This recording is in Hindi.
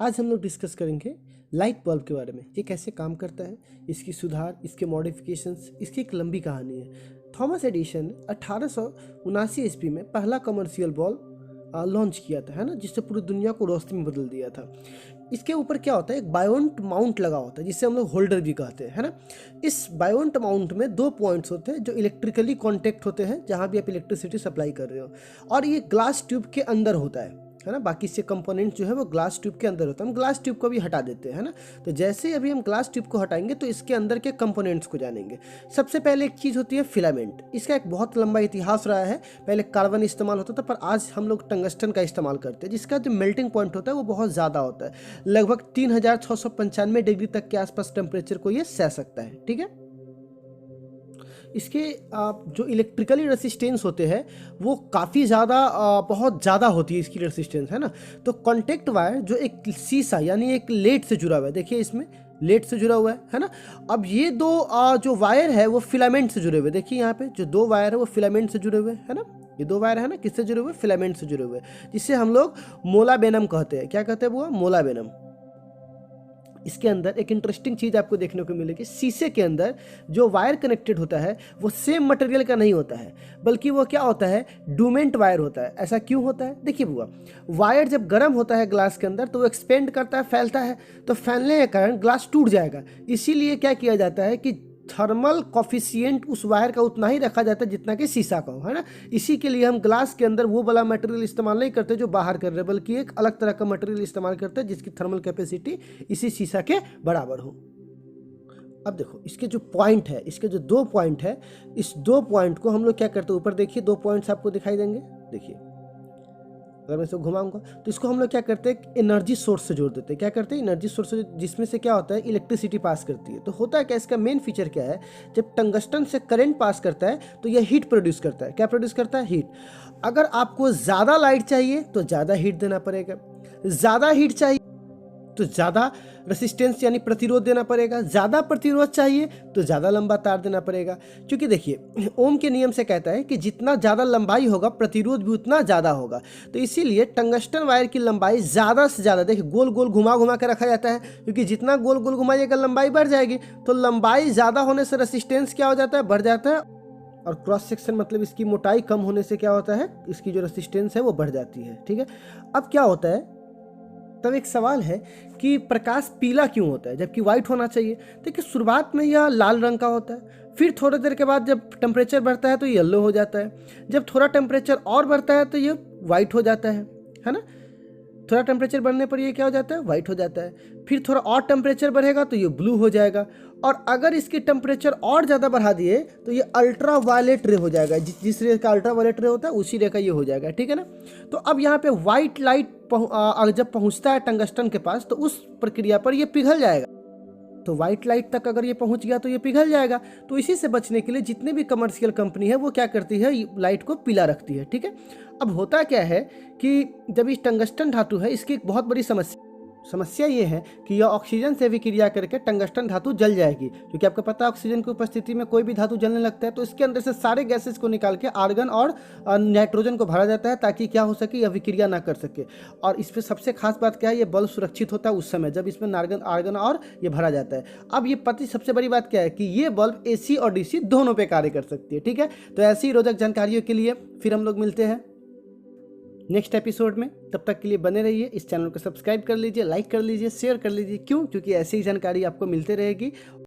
आज हम लोग डिस्कस करेंगे लाइट बल्ब के बारे में। ये कैसे काम करता है, इसकी सुधार, इसके मॉडिफिकेशंस, इसकी एक लंबी कहानी है। थॉमस एडिसन 1879 ईस्वी में पहला कमर्शियल बल्ब लॉन्च किया था, है ना, जिससे पूरी दुनिया को रोशनी में बदल दिया था। इसके ऊपर क्या होता है, एक बायोन्ट माउंट लगा होता है जिसे हम लोग होल्डर भी कहते हैं, है ना। इस बायोन्ट माउंट में 2 पॉइंट्स होते हैं जो इलेक्ट्रिकली कॉन्टेक्ट होते हैं, जहाँ भी आप इलेक्ट्रिसिटी सप्लाई कर रहे हो, और ये ग्लास ट्यूब के अंदर होता है ना। बाकी से कंपोनेंट जो है वो ग्लास ट्यूब के अंदर होता है। हम ग्लास ट्यूब को भी हटा देते हैं, है ना। तो जैसे ही अभी हम ग्लास ट्यूब को हटाएंगे तो इसके अंदर के कंपोनेंट्स को जानेंगे। सबसे पहले एक चीज़ होती है फिलामेंट। इसका एक बहुत लंबा इतिहास रहा है। पहले कार्बन इस्तेमाल होता था, पर आज हम लोग टंगस्टन का इस्तेमाल करते हैं, जिसका जो मेल्टिंग पॉइंट होता है वो बहुत ज़्यादा होता है। लगभग 3695 डिग्री तक के आसपास टेम्परेचर को ये सह सकता है, ठीक है। इसके जो इलेक्ट्रिकली रेसिस्टेंस होते हैं वो काफ़ी ज़्यादा बहुत ज़्यादा होती है इसकी रेसिस्टेंस, है ना। तो कॉन्टेक्ट वायर जो एक शीशा यानी एक लेड से जुड़ा हुआ है, देखिए इसमें लेड से जुड़ा हुआ है ना। अब ये दो जो वायर है वो फिलामेंट से जुड़े हुए, देखिए यहाँ पे जो 2 वायर है वो फिलामेंट से जुड़े हुए है ना। ये 2 वायर है ना, किससे जुड़े हुए, फिलामेंट से जुड़े हुए, जिससे हम लोग मोलाबेनम कहते हैं। क्या कहते हैं वो, मोलाबेनम। इसके अंदर एक इंटरेस्टिंग चीज़ आपको देखने को मिलेगी, शीशे के अंदर जो वायर कनेक्टेड होता है वो सेम मटेरियल का नहीं होता है, बल्कि वो क्या होता है, डूमेंट वायर होता है। ऐसा क्यों होता है, देखिए बुआ, वायर जब गर्म होता है ग्लास के अंदर तो वो एक्सपेंड करता है, फैलता है, तो फैलने के कारण ग्लास टूट जाएगा। इसीलिए क्या किया जाता है कि थर्मल कॉफिशिएंट उस वायर का उतना ही रखा जाता है जितना कि शीशा का हो, है ना। इसी के लिए हम ग्लास के अंदर वो वाला मटेरियल इस्तेमाल नहीं करते जो बाहर कर रहे हैं, बल्कि एक अलग तरह का मटेरियल इस्तेमाल करते हैं जिसकी थर्मल कैपेसिटी इसी शीशा के बराबर हो। अब देखो इसके जो पॉइंट है, इसके जो 2 पॉइंट है, इस 2 पॉइंट को हम लोग क्या करते हैं, ऊपर देखिए 2 पॉइंट्स आपको दिखाई देंगे। देखिए अगर मैं इसको घुमाऊंगा तो इसको हम लोग क्या करते हैं, एनर्जी सोर्स से जोड़ देते हैं। क्या करते हैं, एनर्जी सोर्स से, जिसमें से क्या होता है, इलेक्ट्रिसिटी पास करती है। तो होता है क्या, इसका मेन फीचर क्या है, जब टंगस्टन से करंट पास करता है तो यह हीट प्रोड्यूस करता है। क्या प्रोड्यूस करता है, हीट। अगर आपको ज़्यादा लाइट चाहिए तो ज़्यादा हीट देना पड़ेगा, ज़्यादा हीट चाहिए तो ज़्यादा रेसिस्टेंस यानी प्रतिरोध देना पड़ेगा, ज़्यादा प्रतिरोध चाहिए तो ज़्यादा लंबा तार देना पड़ेगा। क्योंकि देखिए ओम के नियम से कहता है कि जितना ज़्यादा लंबाई होगा प्रतिरोध भी उतना ज़्यादा होगा। तो इसीलिए टंगस्टन वायर की लंबाई ज़्यादा से ज़्यादा, देखिए गोल गोल घुमा घुमा कर रखा जाता है, क्योंकि जितना गोल गोल घुमाइएगा लंबाई बढ़ जाएगी। तो लंबाई ज़्यादा होने से रेसिस्टेंस क्या हो जाता है, बढ़ जाता है, और क्रॉस सेक्शन मतलब इसकी मोटाई कम होने से क्या होता है, इसकी जो रेसिस्टेंस है वो बढ़ जाती है, ठीक है। अब क्या होता है, तब एक सवाल है कि प्रकाश पीला क्यों होता है जबकि वाइट होना चाहिए। देखिए शुरुआत में यह लाल रंग का होता है, फिर थोड़ी देर के बाद जब टेम्परेचर बढ़ता है तो ये येलो हो जाता है, जब थोड़ा टेम्परेचर और बढ़ता है तो ये वाइट हो जाता है ना। थोड़ा टेम्परेचर बढ़ने पर ये क्या हो जाता है, वाइट हो जाता है। फिर थोड़ा और टेम्परेचर बढ़ेगा तो ये ब्लू हो जाएगा, और अगर इसकी टेम्परेचर और ज़्यादा बढ़ा दिए तो ये अल्ट्रा वायलेट रे हो जाएगा। जिस रे का अल्ट्रा वायलेट रे होता है उसी रे का ये हो जाएगा, ठीक है ना। तो अब यहाँ पे वाइट लाइट जब पहुँचता है टंगस्टन के पास तो उस प्रक्रिया पर ये पिघल जाएगा। तो वाइट लाइट तक अगर ये पहुंच गया तो ये पिघल जाएगा। तो इसी से बचने के लिए जितने भी कमर्शियल कंपनी है वो क्या करती है, लाइट को पीला रखती है, ठीक है। अब होता क्या है कि जब इस टंगस्टन धातु है, इसकी एक बहुत बड़ी समस्या ये है कि यह ऑक्सीजन से विक्रिया करके टंगस्टन धातु जल जाएगी, क्योंकि आपको पता है ऑक्सीजन की उपस्थिति में कोई भी धातु जलने लगता है तो इसके अंदर से सारे गैसेस को निकाल के आर्गन और नाइट्रोजन को भरा जाता है, ताकि क्या हो सके, यह विक्रिया ना कर सके। और इस पर सबसे खास बात क्या है, ये बल्ब सुरक्षित होता है उस समय जब इसमें आर्गन और ये भरा जाता है। अब ये सबसे बड़ी बात क्या है कि ये बल्ब AC और DC दोनों पे कार्य कर सकती है, ठीक है। तो ऐसी रोचक जानकारियों के लिए फिर हम लोग मिलते हैं नेक्स्ट एपिसोड में। तब तक के लिए बने रहिए, इस चैनल को सब्सक्राइब कर लीजिए, लाइक कर लीजिए, शेयर कर लीजिए। क्यों, क्योंकि ऐसी ही जानकारी आपको मिलते रहेगी।